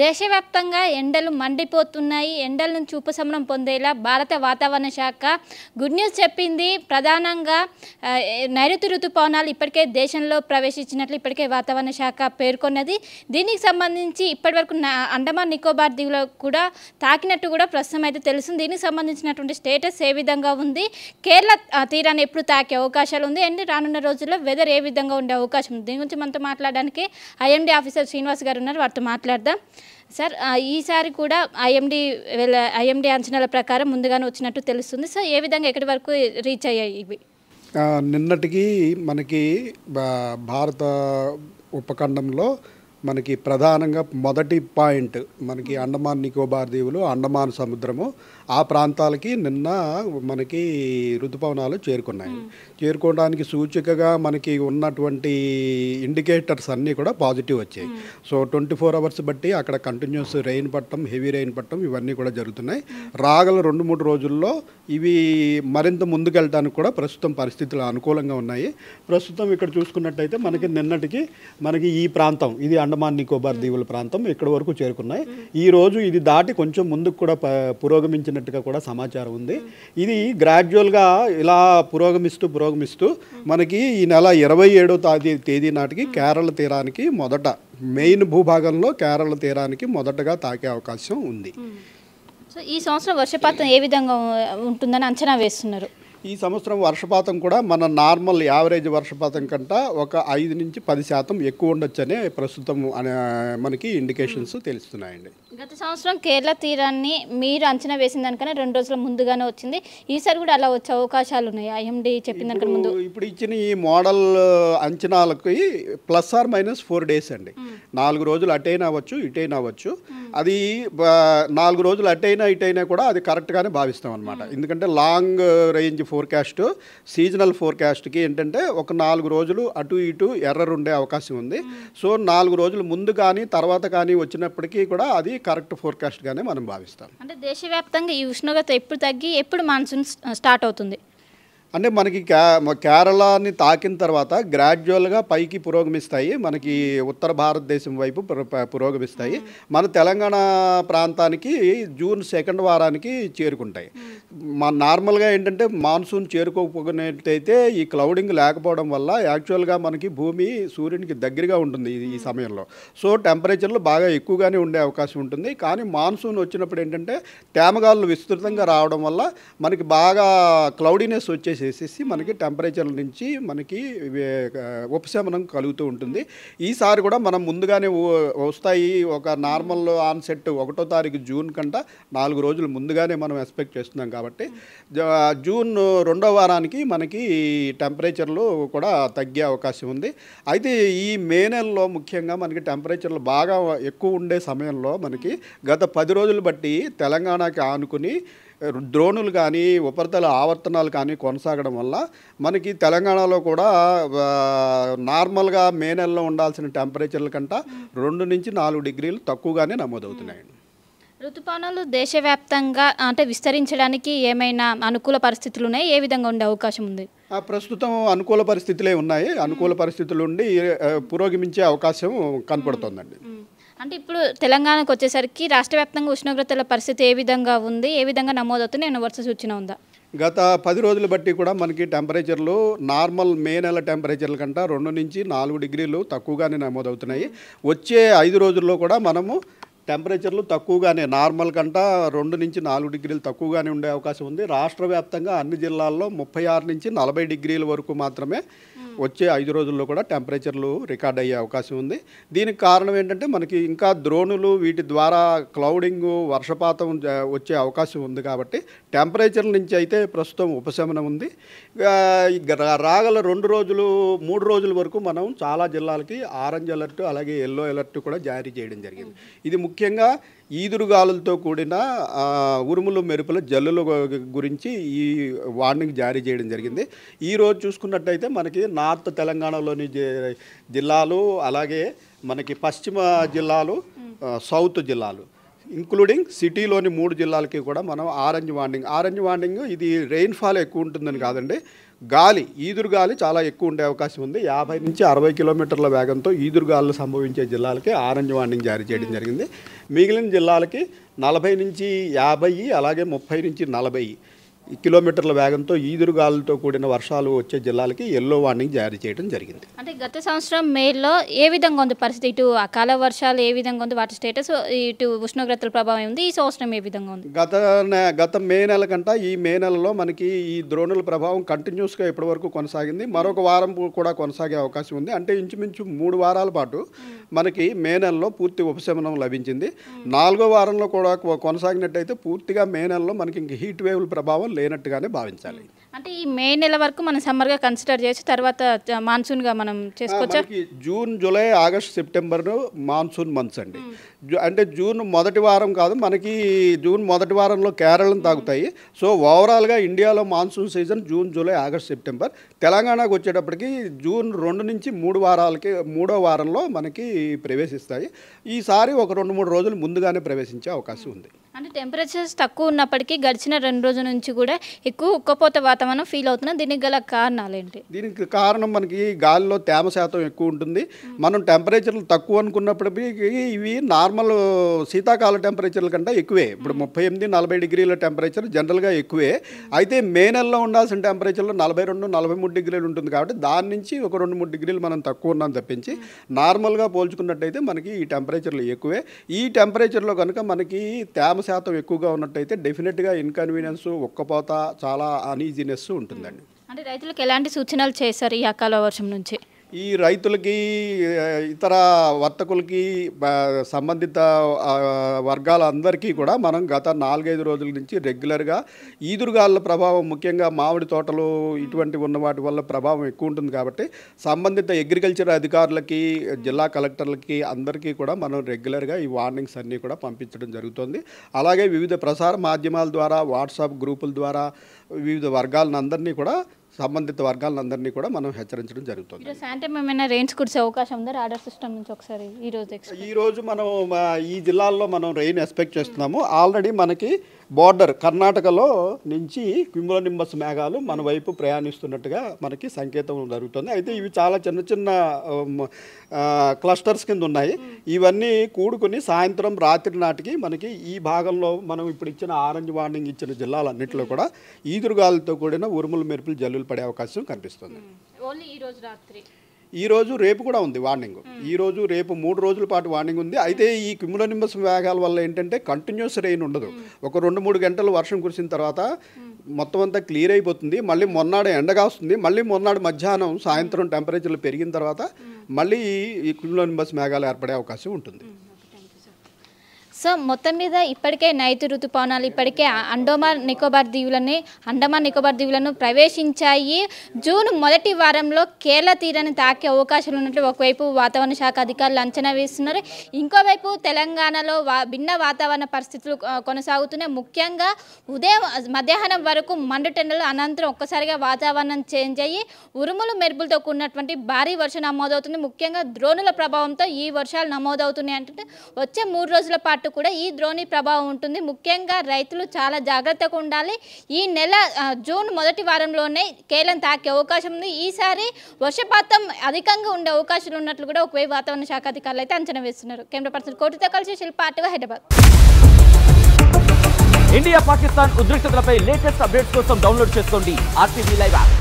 దేశవ్యాప్తంగా ఎండలు మండిపోతున్నాయి. ఎండల నుంచి ఉపశమనం పొందేలా భారత వాతావరణ శాఖ గుడ్ న్యూస్ చెప్పింది. ప్రధానంగా నైరుతి ఋతుపవనాలు ఇప్పటికే దేశంలో ప్రవేశించినట్లు ఇప్పటికే వాతావరణ శాఖ పేర్కొన్నది. దీనికి సంబంధించి ఇప్పటివరకు అండమాన్ నికోబార్ దీవులో కూడా తాకినట్టు కూడా ప్రస్తుతం అయితే తెలుస్తుంది. దీనికి సంబంధించినటువంటి స్టేటస్ ఏ విధంగా ఉంది, కేరళ తీరాన్ని ఎప్పుడు తాకే అవకాశాలు ఉంది అండ్ రానున్న రోజుల్లో వెదర్ ఏ విధంగా ఉండే అవకాశం ఉంది, దీని గురించి మనతో మాట్లాడడానికి ఐఎండీ ఆఫీసర్ శ్రీనివాస్ గారు ఉన్నారు. వారితో మాట్లాడదాం. సార్, ఈసారి కూడా ఐఎండీ అంచనాల ప్రకారం ముందుగానే వచ్చినట్టు తెలుస్తుంది. సో ఏ విధంగా ఎక్కడి వరకు రీచ్ అయ్యాయి ఇవి? నిన్నటికి మనకి భారత ఉపఖండంలో మనకి ప్రధానంగా మొదటి పాయింట్ మనకి అండమాన్ నికోబార్ దీవులు, అండమాన్ సముద్రము, ఆ ప్రాంతాలకి నిన్న మనకి ఋతుపవనాలు చేరుకున్నాయి. చేరుకోవడానికి సూచికగా మనకి ఉన్నటువంటి ఇండికేటర్స్ అన్నీ కూడా పాజిటివ్ వచ్చాయి. సో 24 అవర్స్ బట్టి అక్కడ కంటిన్యూస్ రెయిన్ పట్టడం, హెవీ రెయిన్ పట్టడం ఇవన్నీ కూడా జరుగుతున్నాయి. రాగల 2-3 రోజుల్లో ఇవి మరింత ముందుకెళ్ళడానికి కూడా ప్రస్తుతం పరిస్థితులు అనుకూలంగా ఉన్నాయి. ప్రస్తుతం ఇక్కడ చూసుకున్నట్టయితే మనకి నిన్నటికి మనకి ఈ ప్రాంతం ఇది అండమాన్ నికోబార్ దీవుల ప్రాంతం ఇక్కడ వరకు చేరుకున్నాయి. ఈ రోజు ఇది దాటి కొంచెం ముందుకు కూడా పురోగమించినట్టుగా కూడా సమాచారం ఉంది. ఇది గ్రాడ్యువల్గా ఇలా పురోగమిస్తూ మనకి ఈ నెల 27వ తేదీ నాటికి కేరళ తీరానికి మెయిన్ భూభాగంలో కేరళ తీరానికి మొదటగా తాకే అవకాశం ఉంది. సో ఈ సంవత్సరం వర్షపాతం ఏ విధంగా ఉంటుందని అంచనా వేస్తున్నారు? ఈ సంవత్సరం వర్షపాతం కూడా మన నార్మల్ యావరేజ్ వర్షపాతం కంటే ఒక 5-10% ఎక్కువ ఉండొచ్చనే ప్రస్తుతం మనకి ఇండికేషన్స్ తెలుస్తున్నాయండి. గత సంవత్సరం కేరళ తీరాన్ని మీరు అంచనా వేసిన దానికన్నా 2 రోజుల ముందుగానే వచ్చింది. ఈసారి కూడా అలా వచ్చే అవకాశాలు ఉన్నాయి ఐఎండీ చెప్పిన దానికన్నా ముందు? ఇప్పుడు ఇచ్చిన ఈ మోడల్ అంచనాలకి +or- 4 days అండి. 4 రోజులు అటైనా అవ్వచ్చు, ఇటైనా అవ్వచ్చు. అది 4 రోజులు అటైనా ఇటైనా కూడా అది కరెక్ట్గానే భావిస్తాం అనమాట. ఎందుకంటే లాంగ్ రేంజ్ ఫోర్కాస్ట్, సీజనల్ ఫోర్కాస్ట్కి ఏంటంటే ఒక 4 రోజులు అటు ఇటు ఎర్రర్ ఉండే అవకాశం ఉంది. సో 4 రోజులు ముందు కానీ తర్వాత కానీ వచ్చినప్పటికీ కూడా అది కరెక్ట్ ఫోర్కాస్ట్గానే మనం భావిస్తాం. అంటే దేశవ్యాప్తంగా ఈ ఉష్ణోగ్రత ఎప్పుడు తగ్గి ఎప్పుడు మాన్సూన్ స్టార్ట్ అవుతుంది? అంటే మనకి కేరళని తాకిన తర్వాత గ్రాడ్యువల్గా పైకి పురోగమిస్తాయి, మనకి ఉత్తర భారతదేశం వైపు పురోగమిస్తాయి. మన తెలంగాణ ప్రాంతానికి జూన్ 2వ వారానికి చేరుకుంటాయి. నార్మల్గా ఏంటంటే మాన్సూన్ చేరుకోకపోయినట్టయితే ఈ క్లౌడింగ్ లేకపోవడం వల్ల యాక్చువల్గా మనకి భూమి సూర్యునికి దగ్గరగా ఉంటుంది ఈ సమయంలో. సో టెంపరేచర్లు బాగా ఎక్కువగానే ఉండే అవకాశం ఉంటుంది. కానీ మాన్సూన్ వచ్చినప్పుడు ఏంటంటే తేమగాళ్ళు విస్తృతంగా రావడం వల్ల మనకి బాగా క్లౌడీనెస్ వచ్చేసి మనకి టెంపరేచర్ నుంచి మనకి ఉపశమనం కలుగుతూ ఉంటుంది. ఈసారి కూడా మనం ముందుగానే వస్తాయి. ఒక నార్మల్ ఆన్సెట్ 1వ తారీఖు జూన్ కంటే 4 రోజులు ముందుగానే మనం ఎక్స్పెక్ట్ చేస్తున్నాం. కాబట్టి జూన్ 2వ వారానికి మనకి టెంపరేచర్లు కూడా తగ్గే అవకాశం ఉంది. అయితే ఈ మే నెలలో ముఖ్యంగా మనకి టెంపరేచర్లు బాగా ఎక్కువ ఉండే సమయంలో మనకి గత 10 రోజులు బట్టి తెలంగాణకి ఆనుకుని ద్రోణులు కానీ ఉపరితల ఆవర్తనాలు కానీ కొనసాగడం వల్ల మనకి తెలంగాణలో కూడా నార్మల్గా మే నెలలో ఉండాల్సిన టెంపరేచర్ల కంటే 2-4 డిగ్రీలు తక్కువగానే నమోదవుతున్నాయండి. ఋతుపవనాలు దేశవ్యాప్తంగా అంటే విస్తరించడానికి ఏమైనా అనుకూల పరిస్థితులు ఉన్నాయి? ఏ విధంగా ఉండే అవకాశం ఉంది? ప్రస్తుతం అనుకూల పరిస్థితులే ఉన్నాయి. అనుకూల పరిస్థితులు ఉండి పురోగమించే అవకాశం కనపడుతోందండి. అంటే ఇప్పుడు తెలంగాణకు వచ్చేసరికి రాష్ట్ర వ్యాప్తంగా ఉష్ణోగ్రతల పరిస్థితి ఏ విధంగా ఉంది, ఏ విధంగా నమోదవుతుంది, నేను వరుస సూచన ఉందా? గత 10 రోజులు బట్టి కూడా మనకి టెంపరేచర్లు నార్మల్ మే నెల టెంపరేచర్ల కంటే 2-4 డిగ్రీలు తక్కువగానే నమోదవుతున్నాయి. వచ్చే 5 రోజుల్లో కూడా మనము టెంపరేచర్లు తక్కువగానే నార్మల్ కంటే 2-4 డిగ్రీలు తక్కువగానే ఉండే అవకాశం ఉంది. రాష్ట్ర వ్యాప్తంగా అన్ని జిల్లాల్లో 36-40 డిగ్రీల వరకు మాత్రమే వచ్చే 5 రోజుల్లో కూడా టెంపరేచర్లు రికార్డ్ అయ్యే అవకాశం ఉంది. దీనికి కారణం ఏంటంటే మనకి ఇంకా ద్రోణులు వీటి ద్వారా క్లౌడింగ్ వర్షపాతం వచ్చే అవకాశం ఉంది. కాబట్టి టెంపరేచర్ల నుంచి అయితే ప్రస్తుతం ఉపశమనం ఉంది. రాగల 2-3 రోజుల వరకు మనం చాలా జిల్లాలకి ఆరెంజ్ అలర్ట్ అలాగే ఎల్లో అలర్ట్ కూడా జారీ చేయడం జరిగింది. ఇది ముఖ్యంగా ఈదురుగాలులతో కూడిన ఉరుములు మెరుపుల జల్లుల గురించి ఈ వార్నింగ్ జారీ చేయడం జరిగింది. ఈరోజు చూసుకున్నట్టయితే మనకి నార్త్ తెలంగాణలోని జిల్లాలు అలాగే మనకి పశ్చిమ జిల్లాలు, సౌత్ జిల్లాలు ఇంక్లూడింగ్ సిటీలోని 3 జిల్లాలకి కూడా మనం ఆరెంజ్ వార్నింగ్ ఇది రెయిన్ఫాల్ ఎక్కువ ఉంటుందని కాదండి, గాలి ఈదురుగాలి చాలా ఎక్కువ ఉండే అవకాశం ఉంది. 50 నుంచి 60 కిలోమీటర్ల వేగంతో ఈదురుగాలు సంభవించే జిల్లాలకి ఆరెంజ్ వార్నింగ్ జారీ చేయడం జరిగింది. మిగిలిన జిల్లాలకి 40 నుంచి 50 అలాగే 30 నుంచి 40 కిలోమీటర్ల వేగంతో ఈదురుగాలులతో కూడిన వర్షాలు వచ్చే జిల్లాలకి ఎల్లో వార్నింగ్ జారీ చేయడం జరిగింది. అంటే గత సంవత్సరం మేలో ఏ విధంగా ఉంది పరిస్థితి? ఇటు అకాల వర్షాలు ఏ విధంగా ఉంది, వాటి స్టేటస్, ఇటు ఉష్ణోగ్రతల ప్రభావం ఉంది. ఈ సంవత్సరం ఏ విధంగా ఉంది? గత మే నెల కంటే ఈ మే నెలలో మనకి ఈ ద్రోణుల ప్రభావం కంటిన్యూస్గా ఇప్పటి వరకు కొనసాగింది. మరొక వారం కూడా కొనసాగే అవకాశం ఉంది. అంటే ఇంచుమించు 3 వారాల పాటు మనకి మే నెలలో పూర్తి ఉపశమనం లభించింది. 4వ వారంలో కూడా కొనసాగినట్టయితే పూర్తిగా మే నెలలో మనకి ఇంక హీట్ వేవ్ల ప్రభావం లేనట్టుగానే భావించాలి. అంటే ఈ మే నెల వరకు మనం సమ్మర్గా కన్సిడర్ చేసి తర్వాత మాన్సూన్గా మనం చేసుకోవచ్చా? June, July, August, September monsoon months అండి. అంటే జూన్ మొదటి వారం కాదు, మనకి జూన్ మొదటి వారంలో కేరళను తాగుతాయి. సో ఓవరాల్గా ఇండియాలో monsoon season June, July, August, September. తెలంగాణకు వచ్చేటప్పటికి జూన్ 2 నుంచి 3 వారాలకి 3వ వారంలో మనకి ప్రవేశిస్తాయి. ఈసారి ఒక 2-3 రోజులు ముందుగానే ప్రవేశించే అవకాశం ఉంది. అంటే టెంపరేచర్స్ తక్కువ ఉన్నప్పటికీ గడిచిన 2 రోజుల నుంచి కూడా ఎక్కువ ఉక్కపోత వాతావరణం ఫీల్ అవుతున్నాం. దీనికి గల కారణాలు ఏంటి? దీనికి కారణం మనకి గాలిలో తేమ శాతం ఎక్కువ ఉంటుంది. మనం టెంపరేచర్లు తక్కువ అనుకున్నప్పటికీ ఇవి నార్మల్ శీతాకాల టెంపరేచర్ల కంటే ఎక్కువే. ఇప్పుడు 38-40 డిగ్రీల టెంపరేచర్ జనరల్గా ఎక్కువే. అయితే మే నెలలో ఉండాల్సిన టెంపరేచర్లో 42-43 డిగ్రీలు ఉంటుంది. కాబట్టి దాని నుంచి ఒక 2-3 డిగ్రీలు మనం తక్కువ ఉన్నాం తప్పించి నార్మల్గా పోల్చుకున్నట్టయితే మనకి ఈ టెంపరేచర్లు ఎక్కువే. ఈ టెంపరేచర్లో కనుక మనకి తేమ శాతం ఎక్కువగా ఉన్నట్టయితే డెఫినెట్గా ఇన్కన్వీనియన్స్, ఉక్కపోత, చాలా అనీజీనెస్ ఉంటుందండి. అంటే రైతులకు ఎలాంటి సూచనలు చేశారు ఈ అకాల వర్షం నుంచి? ఈ రైతులకి, ఇతర వర్తకులకి, సంబంధిత వర్గాలందరికీ కూడా మనం గత 4-5 రోజుల నుంచి రెగ్యులర్గా ఈదురుగాళ్ళ ప్రభావం, ముఖ్యంగా మామిడి తోటలు ఇటువంటి ఉన్న వాటి వల్ల ప్రభావం ఎక్కువ ఉంటుంది. కాబట్టి సంబంధిత అగ్రికల్చర్ అధికారులకి, జిల్లా కలెక్టర్లకి అందరికీ కూడా మనం రెగ్యులర్గా ఈ వార్నింగ్స్ అన్నీ కూడా పంపించడం జరుగుతుంది. అలాగే వివిధ ప్రసార మాధ్యమాల ద్వారా, వాట్సాప్ గ్రూపుల ద్వారా వివిధ వర్గాలందరినీ కూడా, సంబంధిత వర్గాలందరినీ కూడా మనం హెచ్చరించడం జరుగుతుంది. సాయంత్రం ఏమైనా రెయిన్స్ కురిసే అవకాశం ఉందా రాడార్ సిస్టమ్ నుంచి? ఒకసారి ఈరోజు మనం ఈ జిల్లాల్లో మనం రెయిన్ ఎక్స్పెక్ట్ చేస్తున్నాము. ఆల్రెడీ మనకి బోర్డర్ కర్ణాటకలో నుంచి క్యూములోనింబస్ మేఘాలు మన వైపు ప్రయాణిస్తున్నట్టుగా మనకి సంకేతం జరుగుతుంది. అయితే ఇవి చాలా చిన్న చిన్న క్లస్టర్స్ కింద ఉన్నాయి. ఇవన్నీ కూడుకుని సాయంత్రం, రాత్రి నాటికి మనకి ఈ భాగంలో మనం ఇప్పుడు ఇచ్చిన ఆరెంజ్ వార్నింగ్ ఇచ్చిన జిల్లాలన్నింటిలో కూడా ఈదురుగాలతో కూడిన ఉరుములు, మెరుపులు, జల్లులు పడే అవకాశం కనిపిస్తుంది. ఈ రోజు రేపు కూడా ఉంది వార్నింగ్. ఈ రోజు రేపు 3 రోజుల పాటు వార్నింగ్ ఉంది. అయితే ఈ క్యూములోనింబస్ మేఘాల వల్ల ఏంటంటే కంటిన్యూస్ రెయిన్ ఉండదు. ఒక 2-3 గంటలు వర్షం కురిసిన తర్వాత మొత్తం అంతా క్లియర్ అయిపోతుంది. మళ్ళీ మొన్నాడు ఎండగా వస్తుంది. మళ్ళీ మొన్నాడు మధ్యాహ్నం, సాయంత్రం టెంపరేచర్లు పెరిగిన తర్వాత మళ్ళీ ఈ క్యూములోనింబస్ మేఘాలు ఏర్పడే అవకాశం ఉంటుంది. సో మొత్తం మీద ఇప్పటికే నైరుతి ఋతుపవనాలు ఇప్పటికే అండమాన్ నికోబార్ దీవులను ప్రవేశించాయి. జూన్ మొదటి వారంలో కేరళ తీరాన్ని తాకే అవకాశాలు ఉన్నట్లు ఒకవైపు వాతావరణ శాఖ అధికారులు అంచనా వేస్తున్నారు. ఇంకోవైపు తెలంగాణలో భిన్న వాతావరణ పరిస్థితులు కొనసాగుతున్నాయి. ముఖ్యంగా మధ్యాహ్నం వరకు మండుటెండలు, అనంతరం ఒక్కసారిగా వాతావరణం చేంజ్ అయ్యి ఉరుములు, మెరుపులతో కూడినటువంటి భారీ వర్షం నమోదవుతుంది. ముఖ్యంగా ద్రోణుల ప్రభావంతో ఈ వర్షాలు నమోదవుతున్నాయి. అంటే వచ్చే 3 రోజుల పాటు కూడా ఈ ద్రోణి ప్రభావం ఉంటుంది. ముఖ్యంగా రైతులు చాలా జాగ్రత్తగా ఉండాలి. ఈ నెల జూన్ మొదటి వారంలోనే కేరళను తాకే అవకాశం ఉంది. ఈసారి వర్షపాతం అధికంగా ఉండే అవకాశాలు ఉన్నట్లు కూడా ఒకవైపు వాతావరణ శాఖ అధికారులు అయితే అంచనా వేస్తున్నారు. కెమెరా పర్సన్ కోటితో కలిసి శిల్పాటుగా హైదరాబాద్. ఇండియా పాకిస్తాన్ ఉద్రిక్తతలపై లేటెస్ట్ అప్డేట్స్ కోసం డౌన్లోడ్ చేసుకోండి RTV లైవ్ యాప్.